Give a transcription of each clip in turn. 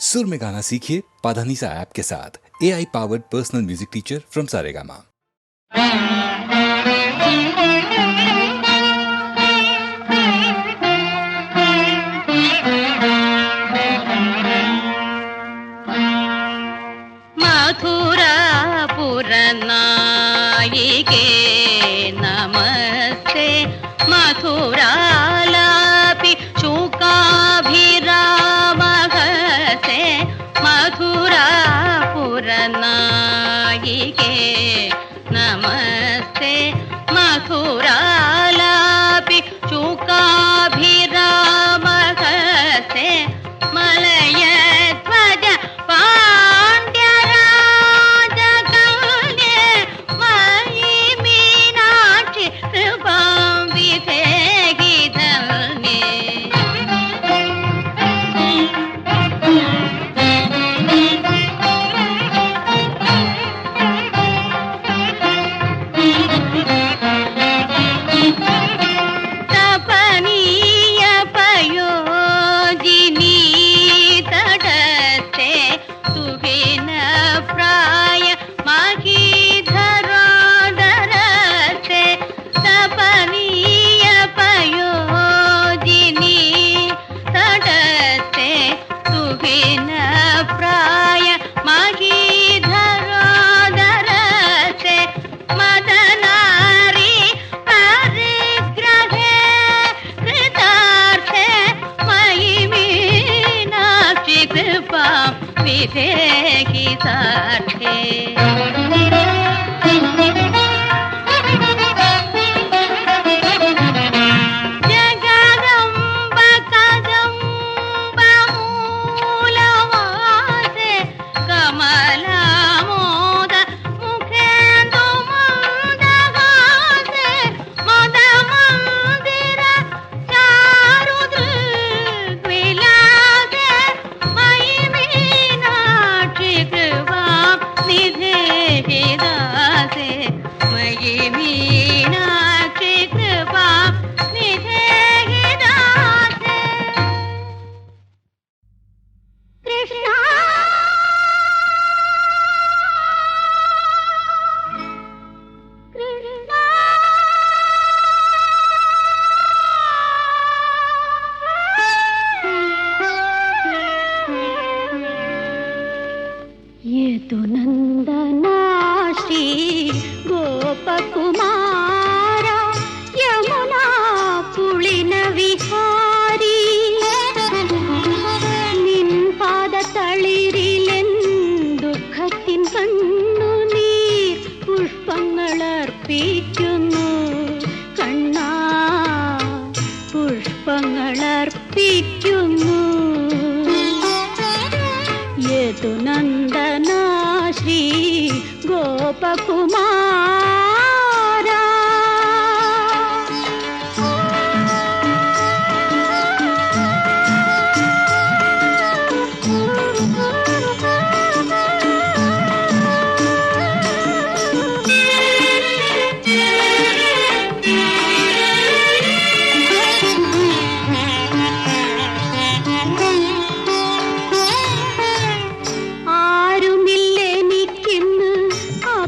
सुर में गाना सीखिए पाधानीसा ऐप के साथ। AI powered personal music teacher from Saregama. मथुरापुर नायिके नमस्ते, मथुरालापि शुकाभिरामहस्ते, मथुरापुर नायिके नमस्ते, मथुरालापि शुकाभिरामहस्ते, मलयध्वज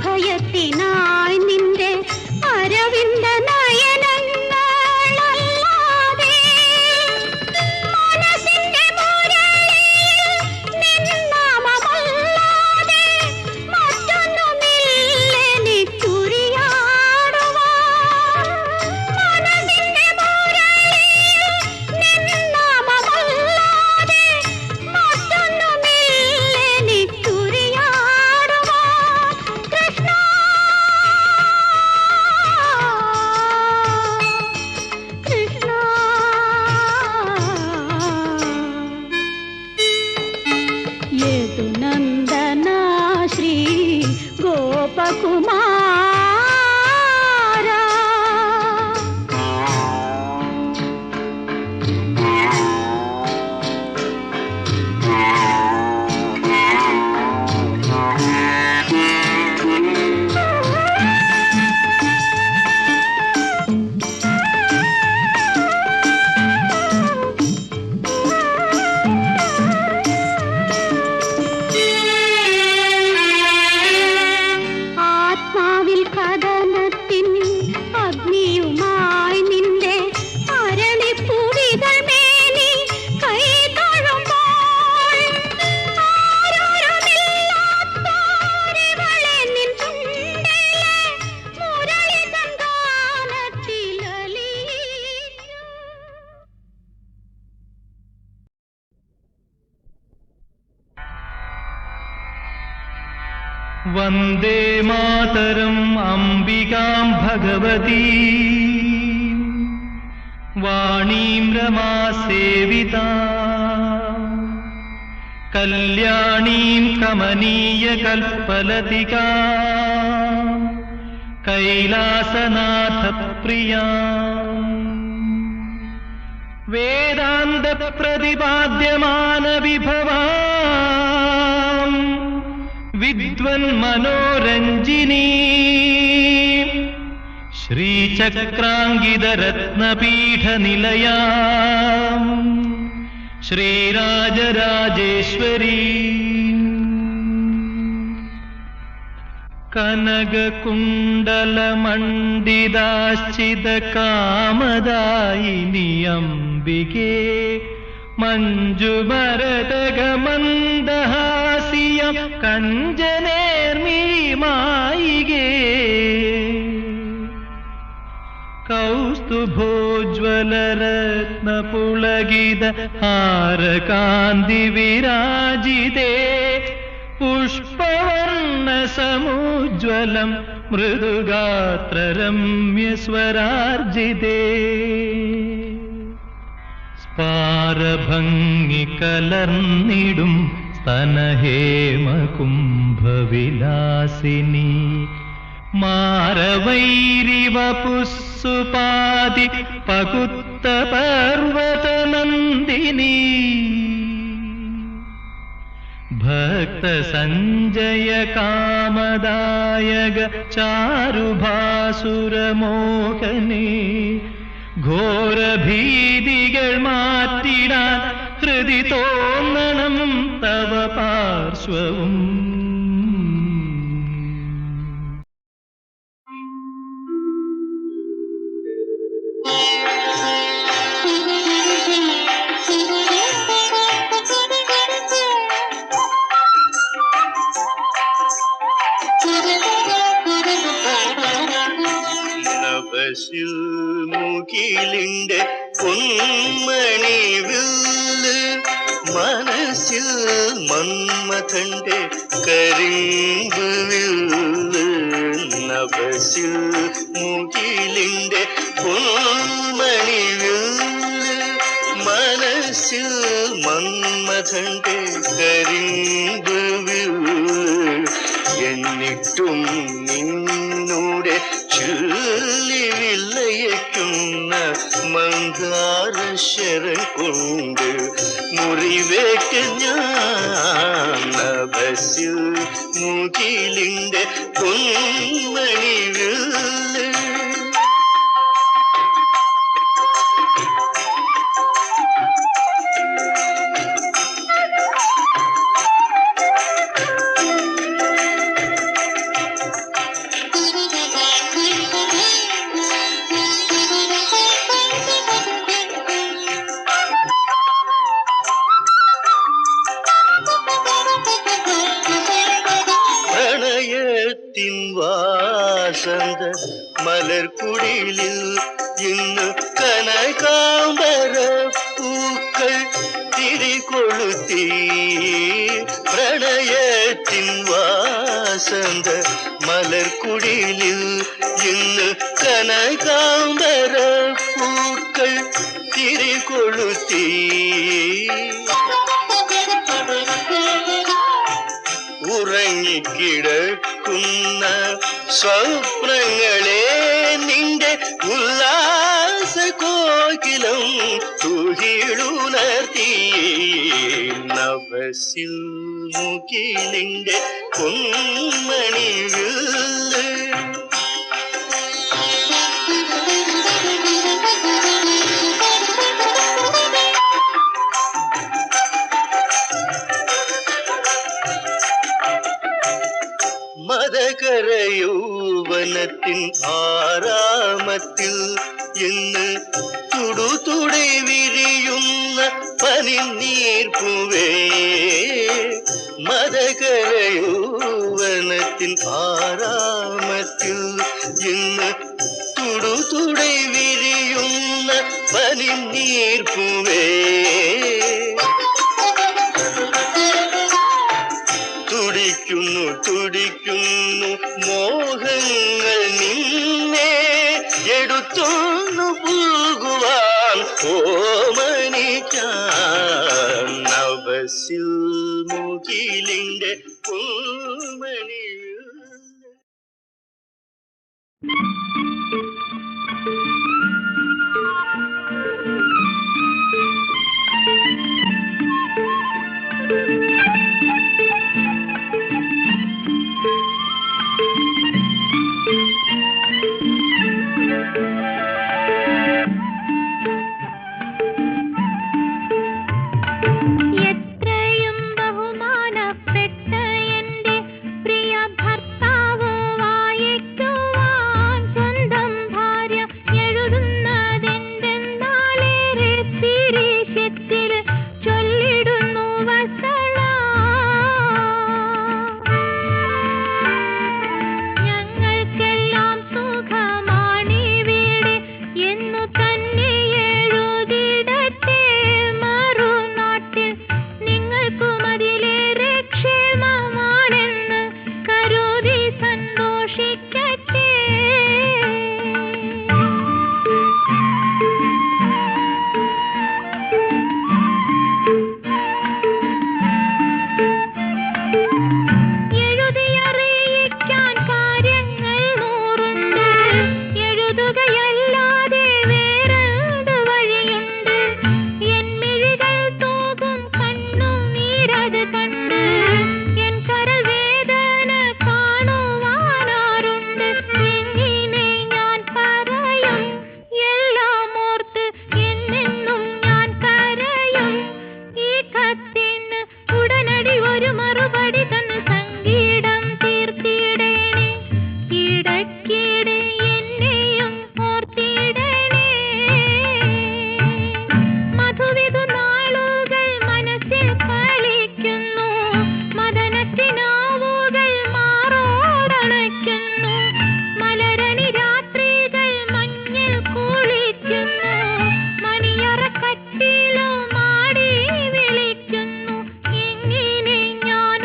ഭയത്തിൻ വന്ദേ മാതരം അംബികാം ഭഗവതി വാണീം രമാസേവിതാ കല്യാണീം കമനീയകൽപ്പലതികാ കൈലാസനാഥപ്രിയാ വേദാന്തപ്രതിപാദ്യമാനവിഭവാം വിദ്വന്മനോരഞ്ജിനീ ശ്രീചക്രാങ്കിതരത്നപീഠനിലയാം ശ്രീരാജരാജേശ്വരീ കനകകുണ്ടലമണ്ഡിതാശ്ചിതകാമദായിനി അംബികേ മഞ്ജുമരതകമന്ദഹാസിയം കഞ്ചനേർമിഴിമായികേ കൗസ്തുഭോജ്വലരത്നപുളകിത ഹാരകാന്തി വിരാജിതേ പുഷ്പവർണ്ണസമുജ്വലം മൃദുഗാത്രരമ്യസ്വരാർജിതേ സ്പാരഭംഗി കലർന്നിടും സ്തനഹേമകുംഭവിലാസിനി മാരവൈരിവപുസ്സുപാതി പകുത്ത പർവതനന്ദിനി ഭക്തസഞ്ജയ കാമദായക ചാരുഭാസുരമോഹനേ ഘോരഭീതികൾ മാറ്റിടാൻ ഹൃദി തോന്നണം തവ പാർശ്വവും മുകിലിന്റെ പൊന്മണി വില്ല് മനസ്സിൽ മന്മഥന്റെ കരിമ്പ് വില്ല് നഭസിൽ മുകിലിന്റെ പൊന്മണി വില്ല് മനസ്സിൽ മന്മഥന്റെ കരിമ്പ് വില്ല് എന്നിട്ടും നിന്നൂടെ ചൊല്ലിവില്ലയക്കുന്ന മന്ദാരശരം കൊണ്ട് മുറിവേക്ക് ഞാൻ നഭസിൽ മുകിലിന്റെ പൊന്മണി വില്ല് വാസന്ത മലർക്കുടിലിൽ ഇന്ന് കനകാംബര പൂക്കൾ തിരികൊളുത്തി പ്രണയത്തിൻ വാസന്ത മലർക്കുടിലിൽ ഇന്ന് കനകാംബര പൂക്കൾ തിരികൊളുത്തി ഉറങ്ങിക്കിടക്കുന്ന സ്വപ്നങ്ങളെ നിന്റെ ഉല്ലാസ കോകിലം തുഹിളുണർത്തി നഭസിൽ മുകിലിന്റെ പൊന്മണി വില്ല് മദകരയൗവനത്തിൻ ആരാമത്തിൽ ഇന്ന് തുടുതുടൈ വിരിയുന്ന പനിനീർപ്പൂവേ മദകരയൗവനത്തിൻ ആരാമത്തിൽ ഇന്ന് തുടുതുടൈ വിരിയുന്ന പനിനീർപ്പൂവേ തുടിക്കുന്നു വിളിക്കുന്നു മോഹങ്ങൾ നിന്നെ എടുത്തൊന്നു പോകുവാൻ ഓമനിക്കാൻ നവസിൽ മുകിലിന്റെ പൂമണി. എത്രയും ബഹുമാനപ്പെട്ട എന്റെ പ്രിയ ഭർത്താവ് വായിക്കുവാൻ സ്വന്തം ഭാര്യ എഴുതുന്നതെന്തെന്നാലേറെ തിരിശത്തിൽ ചൊല്ലിടുന്നു വസള. ഞങ്ങൾക്കെല്ലാം സുഖമാണിവിടെ എന്നു തന്നെ എഴുതിടട്ടെ. മറുനാട്ടിൽ നിങ്ങൾക്കും അതിലേറെ ക്ഷേമമാണെന്ന് കരുതി സന്തോഷിക്കട്ടെ. എഴുതിയറിയിക്കാൻ കാര്യങ്ങൾ നൂറുണ്ട്. എഴുതുകയല്ലാതെ വേറെന്ത് വഴിയുണ്ട്? എൻ മിഴികൾ തൂകും കണ്ണുനീരത് കണ്ട് എൻ കരൾ വേദന കാണുവാനാരുണ്ട്? എങ്ങനെ ഞാൻ പറയും? എല്ലാം ഓർത്ത് എന്നെന്നും ഞാൻ കരയും. ഈ കത്തിന് ഉടനടി ഒരു മറുപടി തന്ന് സംഗീതം തീർത്തിടണേ. ഇടയ്ക്കിടെ എന്നെയും ഓർത്തിടണേ. മധുവിധു നാളുകൾ മനസ്സിൽ കളിക്കുന്നു. മദനത്തിനാവുകൾ മാറോടണയ്ക്കുന്നു. മലരണി രാത്രികൾ മഞ്ഞിൽ കുളിക്കുന്നു. മണിയറക്കട്ടിലും ആടി വിളിക്കുന്നു. എങ്ങനെ ഞാൻ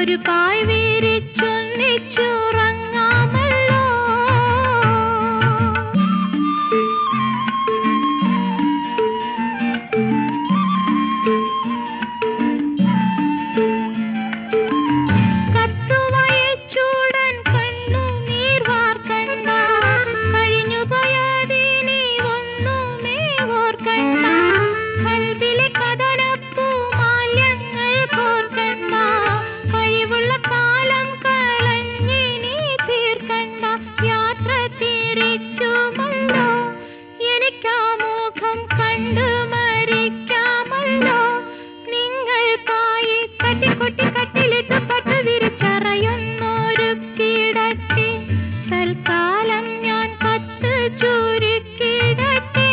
ഒരു പായ് വീരിച്ചൊന്നിച്ചുറങ്ങാമല്ലോ. കത്തുവയച്ചൂടൻ കണ്ണുനീർ വാർക്കണ്ട, കഴിഞ്ഞുപോയതിനി ഒന്നുമേ ഓർക്കണ്ട. കൽവിലെ കഥനപ്പൂ മാല്യങ്ങൾ കോർക്കണ്ട, കഴിവുള്ള കാലം കളഞ്ഞിനി തീർക്കണ്ട. യാത്ര തിരിച്ചുമല്ലോ, എനിക്കാ മുഖം കണ്ടു മരിക്കാമല്ലോ. നിങ്ങൾക്കായി തട്ടിക്കൊട്ടി കട്ടിലിട്ട് പട്ടു വിരിച്ചറയുന്നൊരു കിടത്തി, തൽക്കാലം ഞാൻ കത്ത് ചുരുക്കിടട്ടെ.